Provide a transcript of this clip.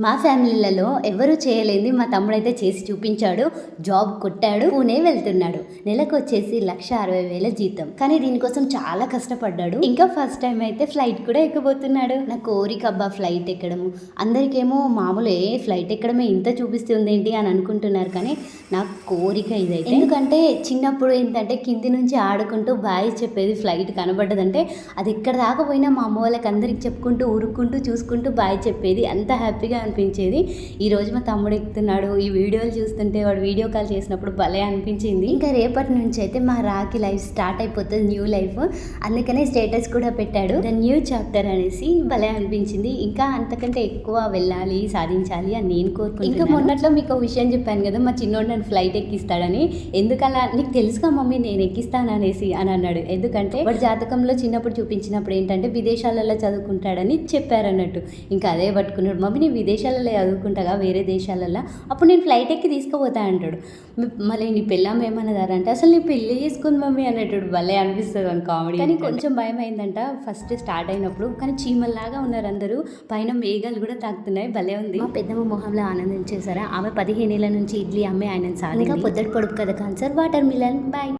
మా ఫ్యామిలీలలో ఎవరు చేయలేనిది మా తమ్ముడైతే చేసి చూపించాడు. జాబ్ కొట్టాడు, పూణే వెళ్తున్నాడు. నెలకు వచ్చేసి 1,60,000 జీతం. కానీ దీనికోసం చాలా కష్టపడ్డాడు. ఇంకా ఫస్ట్ టైం అయితే ఫ్లైట్ కూడా ఎక్కబోతున్నాడు. నా కోరిక అబ్బా ఫ్లైట్ ఎక్కడము. అందరికేమో మామూలే ఫ్లైట్ ఎక్కడమే ఇంత చూపిస్తుంది ఏంటి అని అనుకుంటున్నారు, కానీ నా కోరిక ఇదైతే. ఎందుకంటే చిన్నప్పుడు ఏంటంటే కింది నుంచి ఆడుకుంటూ బాయ్ చెప్పేది, ఫ్లైట్ కనబడ్డదంటే అది ఎక్కడ దాకా పోయినా మా అమ్మ వాళ్ళకి అందరికి చెప్పుకుంటూ ఊరుకుంటూ చూసుకుంటూ బాయ్ చెప్పేది. అంత హ్యాపీగా అనిపించేది. ఈరోజు మా తమ్ముడు ఎక్కుతున్నాడు. ఈ వీడియోలు చూస్తుంటే వాడు వీడియో కాల్ చేసినప్పుడు భలే అనిపించింది. ఇంకా రేపటి నుంచి అయితే మా రాకి లైఫ్ స్టార్ట్ అయిపోతుంది, న్యూ లైఫ్. అందుకనే స్టేటస్ కూడా పెట్టాడు, ద న్యూ చాప్టర్ అనేసి. భలే అనిపించింది. ఇంకా అంతకంటే ఎక్కువ వెళ్ళాలి, సాధించాలి అని నేను కోరుకుంటున్నాను. ఇంకా మొన్నట్లో మీకు ఒక విషయం చెప్పాను కదా, మా చిన్నోడు నన్ను ఫ్లైట్ ఎక్కిస్తాడని. ఎందుకలా నీకు తెలుసుగా మమ్మీ నేను ఎక్కిస్తాను అనేసి అని అన్నాడు. ఎందుకంటే వాడు జాతకంలో చిన్నప్పుడు చూపించినప్పుడు ఏంటంటే విదేశాలలో చదువుకుంటాడని చెప్పారన్నట్టు. ఇంకా అదే పట్టుకున్నాడు, మమ్మీ నేను విదేశాలలో చదువుకుంటాగా వేరే దేశాలలో, అప్పుడు నేను ఫ్లైట్ ఎక్కి తీసుకుపోతా అంటాడు. మళ్ళీ నీ పెళ్ళాం ఏమన్నదారంటే అసలు నీ పెళ్ళి చేసుకుని మమ్మీ అనేటాడు. భలే అనిపిస్తుంది అని కామెడీ. కానీ కొంచెం భయం అయిందంట ఫస్ట్ స్టార్ట్ అయినప్పుడు, కానీ చీమల్లాగా ఉన్నారు అందరూ, పైన మేఘాలు కూడా తాకుతున్నాయి. భలే ఉంది. మా పెద్దమ్మ మొహంలో ఆనందం చేశారా. ఆమె 15 ఏళ్ళ నుంచి ఇడ్లీ అమ్మే ఆయన సార్. ఇంకా పొద్దుటి పొడుపు కదా కాన్సర్ వాటర్ మిలన్. బాయ్.